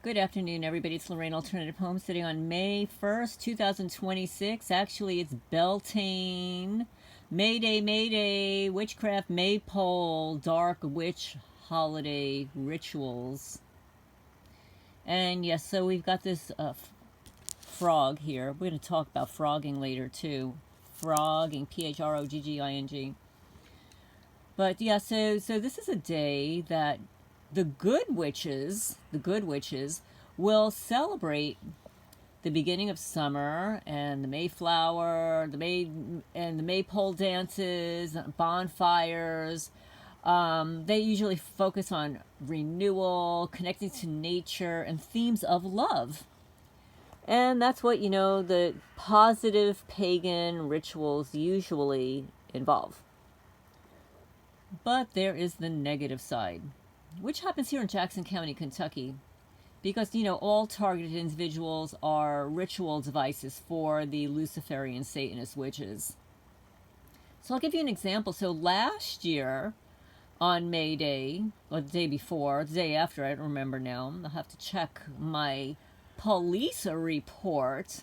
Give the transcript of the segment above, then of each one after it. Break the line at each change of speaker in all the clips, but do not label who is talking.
Good afternoon, everybody. It's Lorraine Alternative Homesteading on May 1st, 2026. Actually, it's Beltane. Mayday, Mayday, Witchcraft Maypole, Dark Witch Holiday Rituals. And yes, so we've got this frog here. We're going to talk about phrogging later, too. Phrogging, Phrogging. But yeah, so this is a day that the good witches will celebrate the beginning of summer and the Mayflower, the maypole dances, bonfires. They usually focus on renewal, connecting to nature, and themes of love. And that's what, the positive pagan rituals usually involve. But there is the negative side, which happens here in Jackson County, Kentucky, because, all targeted individuals are ritual devices for the Luciferian Satanist witches. So I'll give you an example. So last year on May Day, or the day before, the day after, I don't remember now, I'll have to check my police report.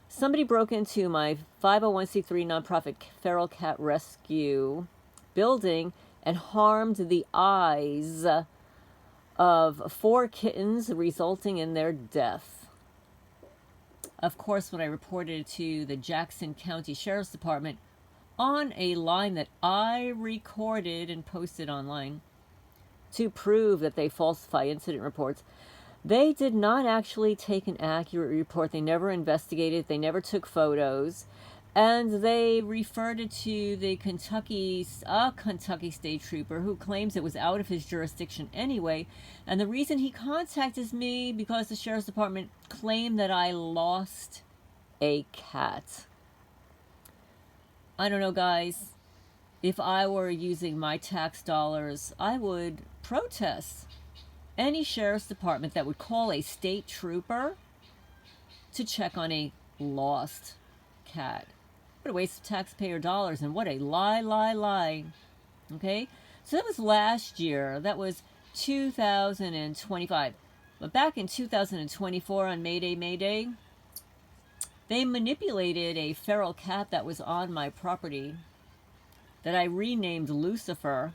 Somebody broke into my 501c3 nonprofit feral cat rescue building and harmed the eyes of 4 kittens, resulting in their death. Of course, when I reported it to the Jackson County Sheriff's Department on a line that I recorded and posted online to prove that they falsify incident reports, they did not actually take an accurate report. They never investigated. They never took photos. And they referred it to the Kentucky state trooper who claims it was out of his jurisdiction anyway. And the reason he contacted me because the sheriff's department claimed that I lost a cat. I don't know, guys. If I were using my tax dollars, I would protest any sheriff's department that would call a state trooper to check on a lost cat. What a waste of taxpayer dollars, and what a lie. Okay? So that was last year. That was 2025. But back in 2024 on May Day, they manipulated a feral cat that was on my property that I renamed Lucifer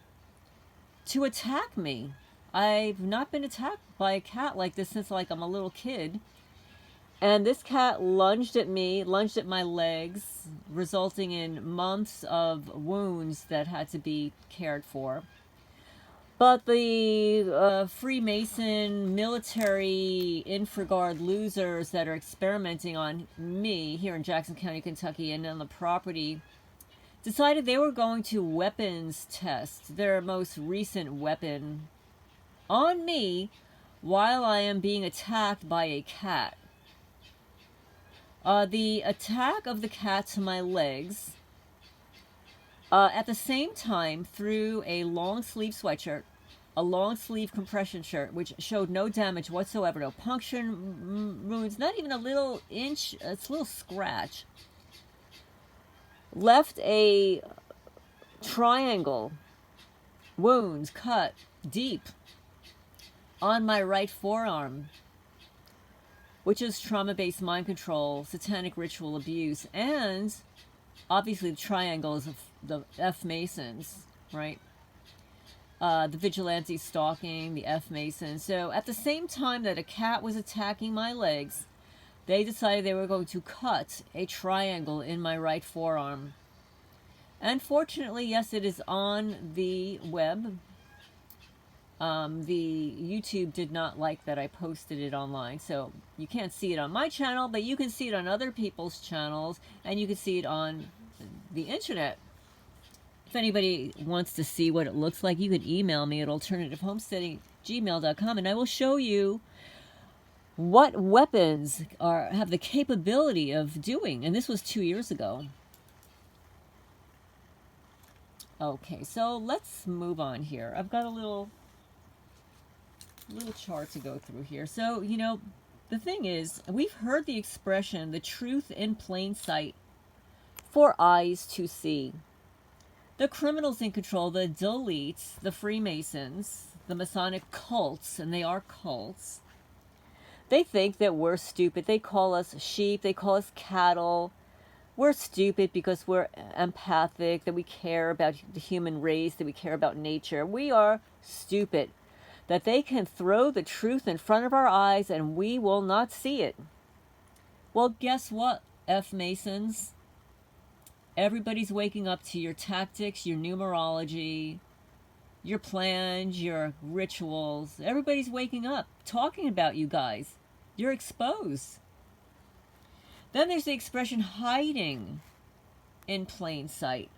to attack me. I've not been attacked by a cat like this since I'm a little kid. And this cat lunged at me, lunged at my legs, resulting in months of wounds that had to be cared for. But the Freemason military infraguard losers that are experimenting on me here in Jackson County, Kentucky, and on the property decided they were going to weapons test their most recent weapon on me while I am being attacked by a cat. The attack of the cat to my legs, at the same time through a long sleeve sweatshirt, a long sleeve compression shirt, which showed no damage whatsoever, no puncture wounds, not even a little scratch, left a triangle wounds cut deep on my right forearm, which is trauma-based mind control, satanic ritual abuse, and obviously the triangles of the F-Masons, right? The vigilante stalking, the F-Masons. So at the same time that a cat was attacking my legs, they decided they were going to cut a triangle in my right forearm. And fortunately, yes, it is on the web. The YouTube did not like that I posted it online, so you can't see it on my channel, but you can see it on other people's channels, and you can see it on the internet. If anybody wants to see what it looks like, you can email me at alternativehomesteading@gmail.com, and I will show you what weapons have the capability of doing. And this was 2 years ago. Okay, so let's move on here. I've got a little chart to go through here. So, the thing is, we've heard the expression, the truth in plain sight for eyes to see. The criminals in control, the deletes, the Freemasons, the Masonic cults, and they are cults, They think that we're stupid. They call us sheep. They call us cattle. We're stupid because we're empathic, that we care about the human race, that we care about nature. We are stupid. That they can throw the truth in front of our eyes and we will not see it. Well, guess what, F Masons? Everybody's waking up to your tactics, your numerology, your plans, your rituals. Everybody's waking up, talking about you guys. You're exposed. Then there's the expression hiding in plain sight.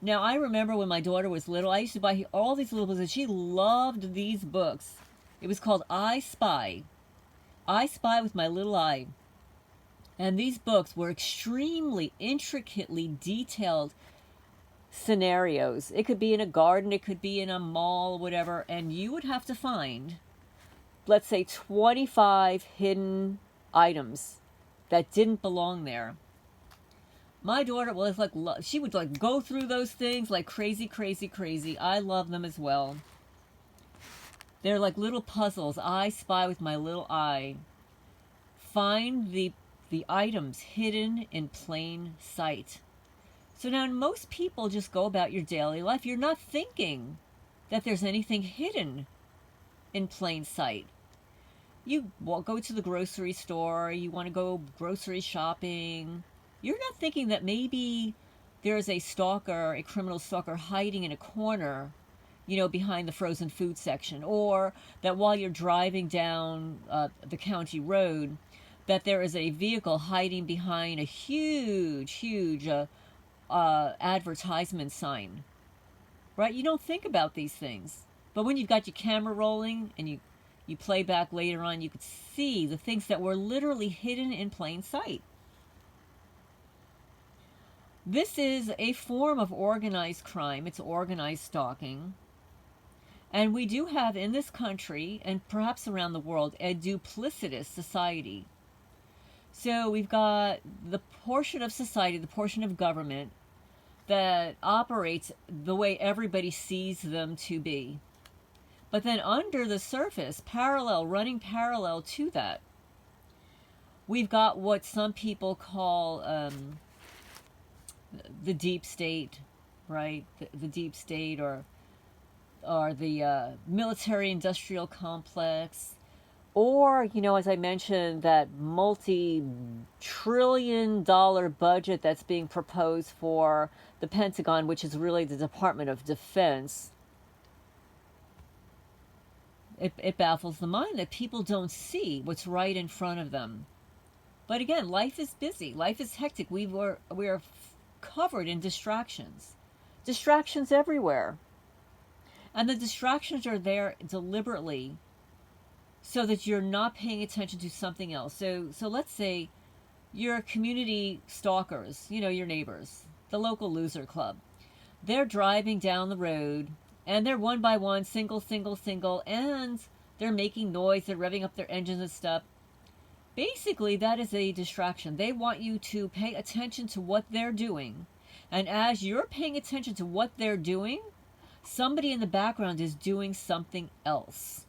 Now, I remember when my daughter was little, I used to buy all these little books, and she loved these books. It was called I Spy. I Spy with My Little Eye. And these books were extremely intricately detailed scenarios. It could be in a garden, it could be in a mall, whatever, and you would have to find, let's say, 25 hidden items that didn't belong there. My daughter was like, she would like go through those things like crazy, crazy, crazy. I love them as well. They're like little puzzles. I spy with my little eye. Find the items hidden in plain sight. So now most people just go about your daily life. You're not thinking that there's anything hidden in plain sight. You go to the grocery store, you want to go grocery shopping. You're not thinking that maybe there's a stalker, a criminal stalker hiding in a corner, behind the frozen food section. Or that while you're driving down the county road, that there is a vehicle hiding behind a huge, huge advertisement sign. Right? You don't think about these things. But when you've got your camera rolling and you play back later on, you could see the things that were literally hidden in plain sight. This is a form of organized crime. It's organized stalking. And we do have in this country, and perhaps around the world, a duplicitous society. So we've got the portion of society, the portion of government, that operates the way everybody sees them to be. But then under the surface, running parallel to that, we've got what some people call the deep state, right? The deep state, or the military-industrial complex, or, as I mentioned, that multi-trillion-dollar budget that's being proposed for the Pentagon, which is really the Department of Defense. It baffles the mind that people don't see what's right in front of them. But again, life is busy. Life is hectic. We are covered in distractions. Distractions everywhere. And the distractions are there deliberately so that you're not paying attention to something else. So let's say your community stalkers, your neighbors, the local loser club. They're driving down the road, and they're one by one, single, and they're making noise, they're revving up their engines and stuff. Basically, that is a distraction. They want you to pay attention to what they're doing. And as you're paying attention to what they're doing, somebody in the background is doing something else.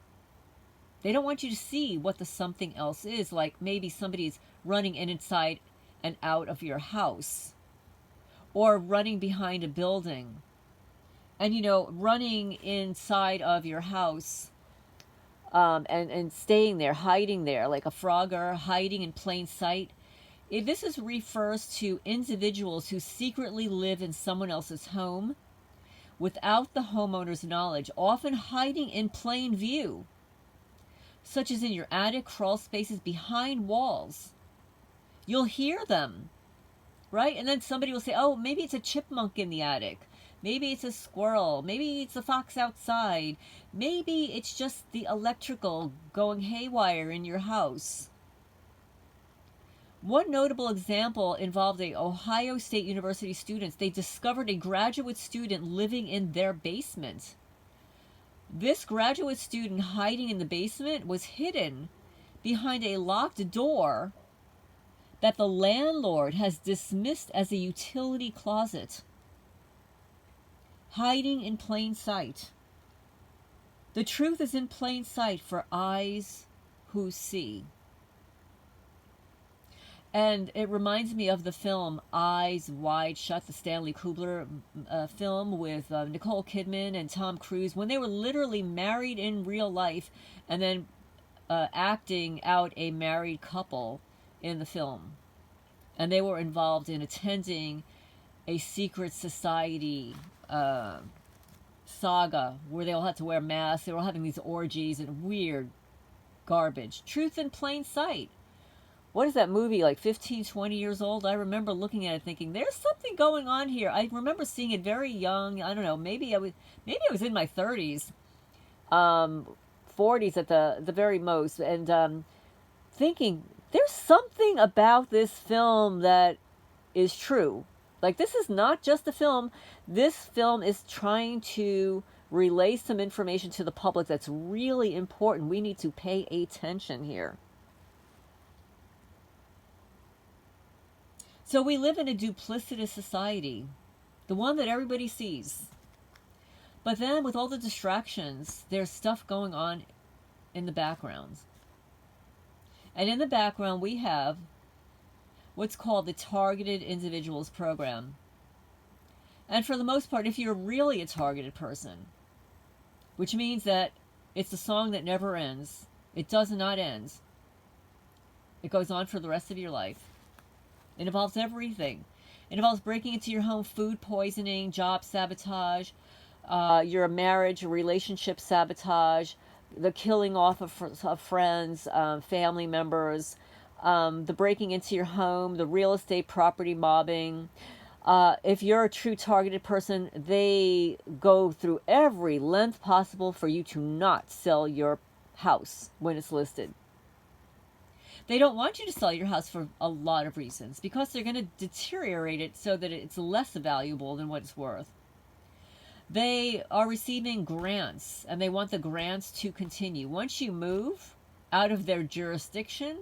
They don't want you to see what the something else is, like maybe somebody's running inside and out of your house, or running behind a building. And, running inside of your house and staying there, hiding there, like a frogger, hiding in plain sight. This refers to individuals who secretly live in someone else's home without the homeowner's knowledge, often hiding in plain view, such as in your attic, crawl spaces, behind walls. You'll hear them, right? And then somebody will say, oh, maybe it's a chipmunk in the attic. Maybe it's a squirrel. Maybe it's a fox outside. Maybe it's just the electrical going haywire in your house. One notable example involved a Ohio State University students. They discovered a graduate student living in their basement. This graduate student hiding in the basement was hidden behind a locked door that the landlord has dismissed as a utility closet. Hiding in plain sight. The truth is in plain sight for eyes who see. And it reminds me of the film Eyes Wide Shut, the Stanley Kubrick film with Nicole Kidman and Tom Cruise, when they were literally married in real life and then acting out a married couple in the film. And they were involved in attending a secret society saga where they all had to wear masks. They were all having these orgies and weird garbage. Truth in Plain Sight. What is that movie, like 15, 20 years old? I remember looking at it thinking, there's something going on here. I remember seeing it very young. I don't know, maybe I was in my 30s, 40s at the very most, and thinking, there's something about this film that is true. Like, this is not just a film. This film is trying to relay some information to the public that's really important. We need to pay attention here. So we live in a duplicitous society, the one that everybody sees. But then with all the distractions, there's stuff going on in the background. And in the background, we have what's called the Targeted Individuals Program. And for the most part, if you're really a targeted person, which means that it's a song that never ends, it does not end. It goes on for the rest of your life. It involves everything. It involves breaking into your home, food poisoning, job sabotage, your marriage, relationship sabotage, the killing off of friends, family members, the breaking into your home, the real estate property mobbing. If you're a true targeted person, they go through every length possible for you to not sell your house when it's listed. They don't want you to sell your house for a lot of reasons, because they're going to deteriorate it so that it's less valuable than what it's worth. They are receiving grants, and they want the grants to continue. Once you move out of their jurisdiction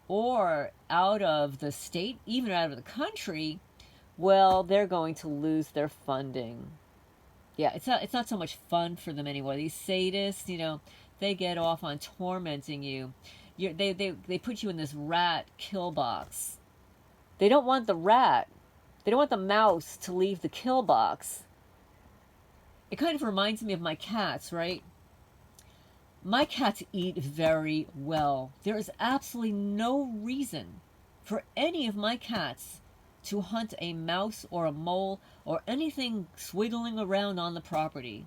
or out of the state, even out of the country, well, they're going to lose their funding. Yeah, it's not so much fun for them anymore. These sadists, they get off on tormenting you. They put you in this rat kill box. They don't want the rat. They don't want the mouse to leave the kill box. It kind of reminds me of my cats, right? My cats eat very well. There is absolutely no reason for any of my cats to hunt a mouse or a mole or anything swiggling around on the property.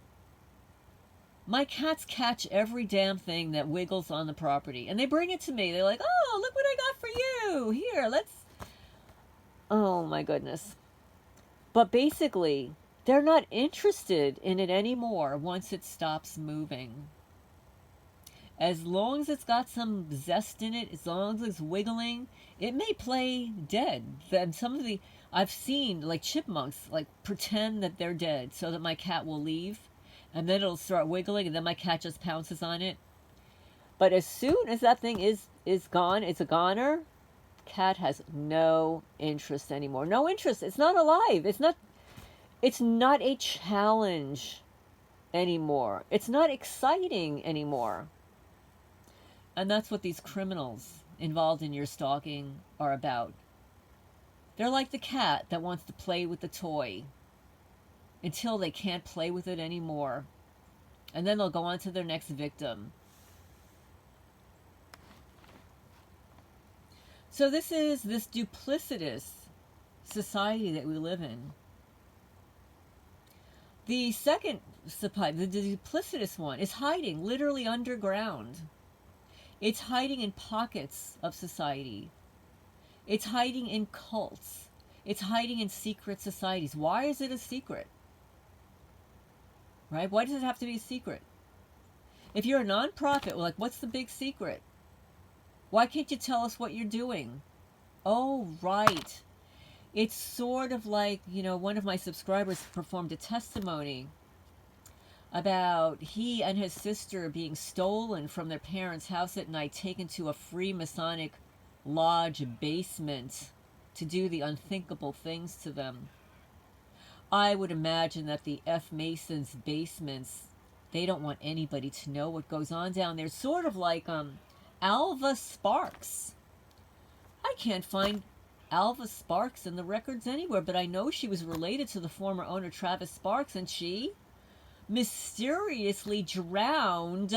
My cats catch every damn thing that wiggles on the property, and they bring it to me. They're like, oh, look what I got for you. Here, let's... Oh, my goodness. But basically, they're not interested in it anymore once it stops moving. As long as it's got some zest in it, as long as it's wiggling, it may play dead. Then I've seen, like, chipmunks, like, pretend that they're dead so that my cat will leave. And then it'll start wiggling, and then my cat just pounces on it. But as soon as that thing is gone, it's a goner, cat has no interest anymore. No interest. It's not alive. It's not a challenge anymore. It's not exciting anymore. And that's what these criminals involved in your stalking are about. They're like the cat that wants to play with the toy until they can't play with it anymore. And then they'll go on to their next victim. So this is this duplicitous society that we live in. The second society, the duplicitous one, is hiding literally underground. It's hiding in pockets of society. It's hiding in cults. It's hiding in secret societies. Why is it a secret? Right? Why does it have to be a secret? If you're a nonprofit, like, what's the big secret? Why can't you tell us what you're doing? Oh, right. It's sort of like, one of my subscribers performed a testimony about he and his sister being stolen from their parents' house at night, taken to a free Masonic lodge basement to do the unthinkable things to them. I would imagine that the F Masons' basements, they don't want anybody to know what goes on down there. Sort of like Alva Sparks. I can't find Alva Sparks in the records anywhere, but I know she was related to the former owner Travis Sparks, and she mysteriously drowned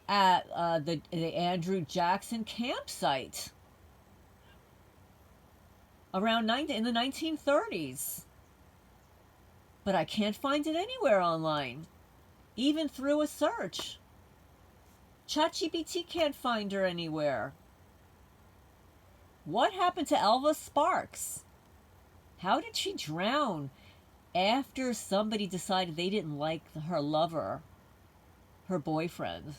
at the Andrew Jackson campsite around in the 1930s. But I can't find it anywhere online, even through a search. ChatGPT can't find her anywhere. What happened to Alva Sparks? How did she drown after somebody decided they didn't like her lover, her boyfriend?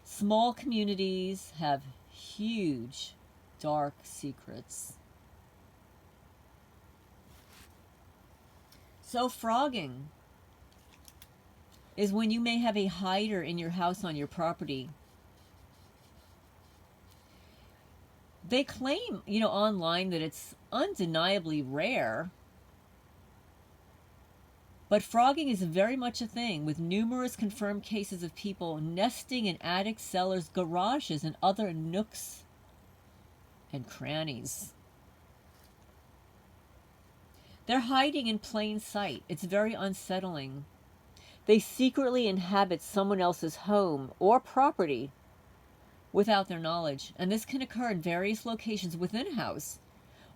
Small communities have huge, dark secrets. So phrogging is when you may have a hider in your house on your property. They claim, online that it's undeniably rare. But phrogging is very much a thing, with numerous confirmed cases of people nesting in attics, cellars, garages, and other nooks and crannies. They're hiding in plain sight. It's very unsettling. They secretly inhabit someone else's home or property without their knowledge, and this can occur in various locations within a house,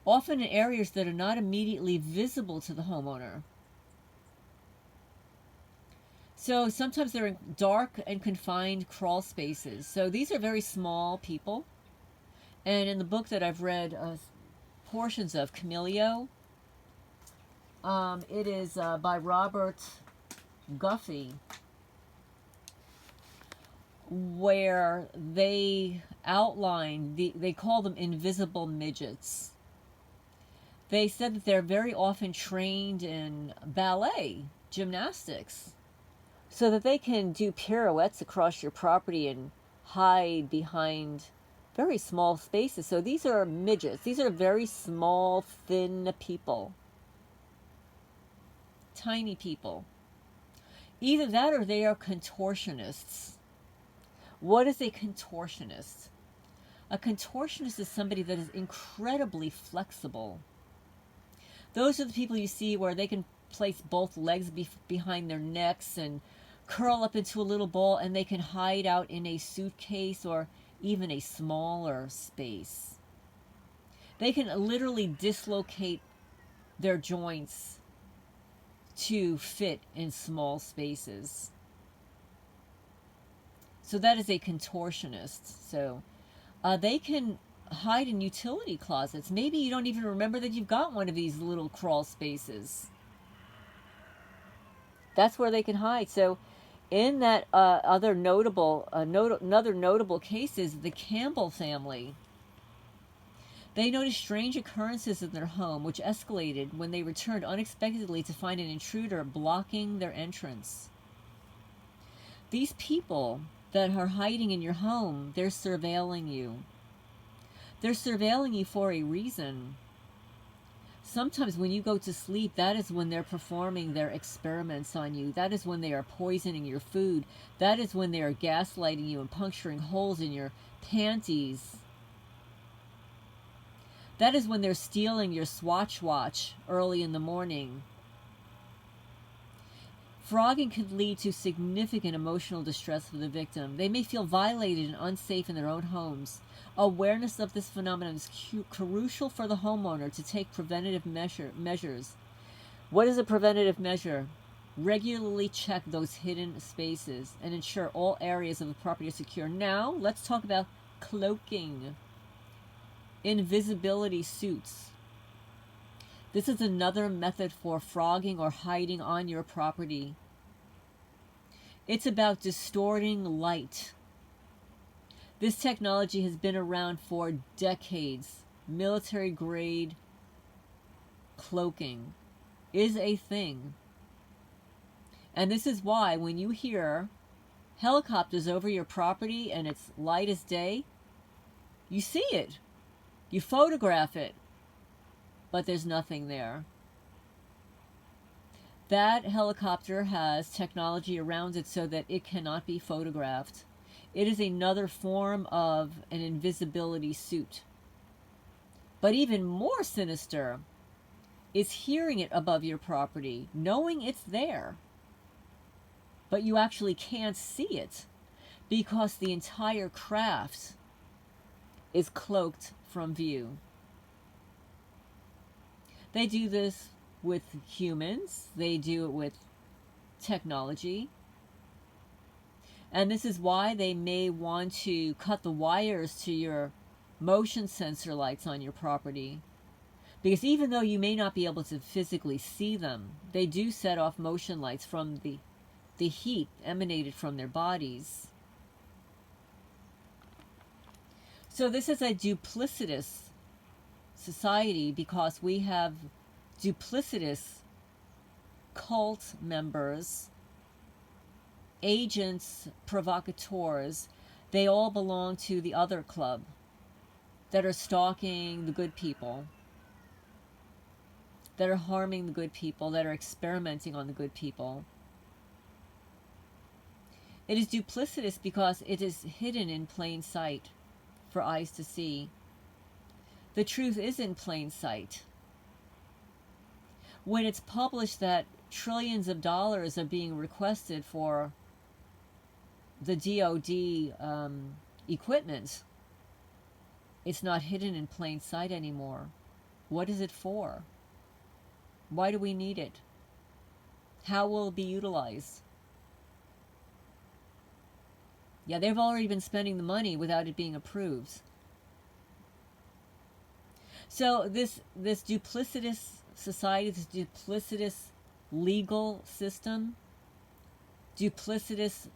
often in areas that are not immediately visible to the homeowner. So sometimes they're in dark and confined crawl spaces. So these are very small people. And in the book that I've read portions of, Camilio, it is by Robert Guffey, where they outline, they call them invisible midgets. They said that they're very often trained in ballet, gymnastics, so that they can do pirouettes across your property and hide behind very small spaces. So these are midgets. These are very small, thin people. Tiny people. Either that or they are contortionists. What is a contortionist? A contortionist is somebody that is incredibly flexible. Those are the people you see where they can place both legs behind their necks and curl up into a little ball, and they can hide out in a suitcase or even a smaller space. They can literally dislocate their joints to fit in small spaces. So that is a contortionist. So they can hide in utility closets. Maybe you don't even remember that you've got one of these little crawl spaces. That's where they can hide. So in that another notable case is the Campbell family. They noticed strange occurrences in their home, which escalated when they returned unexpectedly to find an intruder blocking their entrance. These people that are hiding in your home, they're surveilling you. They're surveilling you for a reason. Sometimes when you go to sleep, that is when they're performing their experiments on you. That is when they are poisoning your food. That is when they are gaslighting you and puncturing holes in your panties. That is when they're stealing your Swatch watch early in the morning. Phrogging could lead to significant emotional distress for the victim. They may feel violated and unsafe in their own homes. Awareness of this phenomenon is crucial for the homeowner to take preventative measures. What is a preventative measure? Regularly check those hidden spaces and ensure all areas of the property are secure. Now, let's talk about cloaking. Invisibility suits. This is another method for phrogging or hiding on your property. It's about distorting light. This technology has been around for decades. Military-grade cloaking is a thing. And this is why when you hear helicopters over your property and it's light as day, you see it. You photograph it. But there's nothing there. That helicopter has technology around it so that it cannot be photographed. It is another form of an invisibility suit. But even more sinister is hearing it above your property, knowing it's there, but you actually can't see it because the entire craft is cloaked from view. They do this with humans, they do it with technology, and this is why they may want to cut the wires to your motion sensor lights on your property. Because even though you may not be able to physically see them, they do set off motion lights from the heat emanated from their bodies. So this is a duplicitous society because we have duplicitous cult members, agents, provocateurs. They all belong to the other club that are stalking the good people, that are harming the good people, that are experimenting on the good people. It is duplicitous because it is hidden in plain sight for eyes to see. The truth is in plain sight. When it's published that trillions of dollars are being requested for the DoD equipment, it's not hidden in plain sight anymore. What is it for? Why do we need it? How will it be utilized? Yeah, they've already been spending the money without it being approved. So this duplicitous society, this duplicitous legal system, duplicitous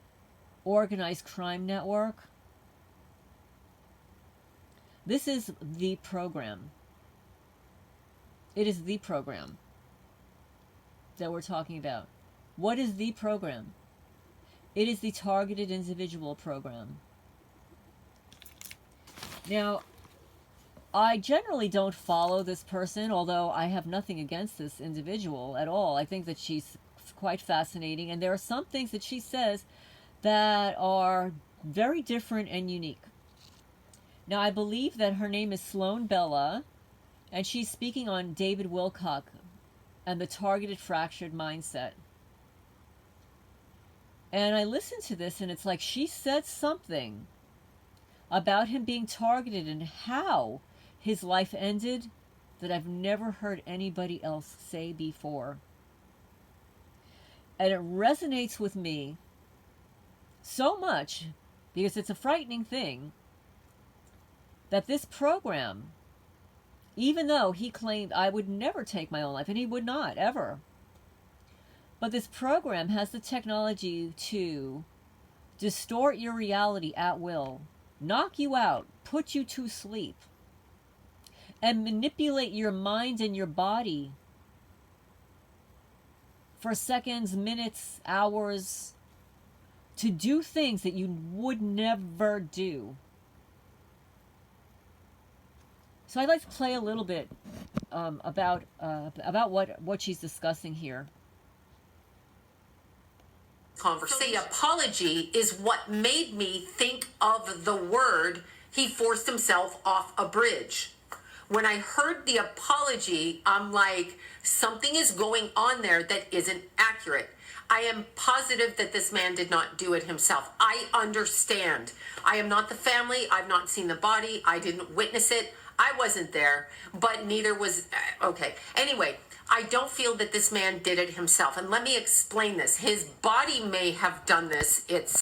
organized crime network, this is the program. It is the program that we're talking about. What is the program? It is the targeted individual program. Now, I generally don't follow this person, although I have nothing against this individual at all. I think that she's quite fascinating, and there are some things that she says that are very different and unique. Now, I believe that her name is Sloan Bella, and she's speaking on David Wilcock and the targeted fractured mindset. And I listened to this, and it's like she said something about him being targeted and how his life ended that I've never heard anybody else say before. And it resonates with me so much because it's a frightening thing that this program, even though he claimed I would never take my own life, and he would not, ever, but this program has the technology to distort your reality at will, knock you out, put you to sleep, and manipulate your mind and your body for seconds, minutes, hours, to do things that you would never do. So I'd like to play a little bit about what she's discussing here.
Conversation. The apology is what made me think of the word he forced himself off a bridge. When I heard the apology, I'm like, something is going on there that isn't accurate. I am positive that this man did not do it himself. I understand. I am not the family. I've not seen the body. I didn't witness it. I wasn't there, but neither was, okay. Anyway, I don't feel that this man did it himself. And let me explain this. His body may have done this. It's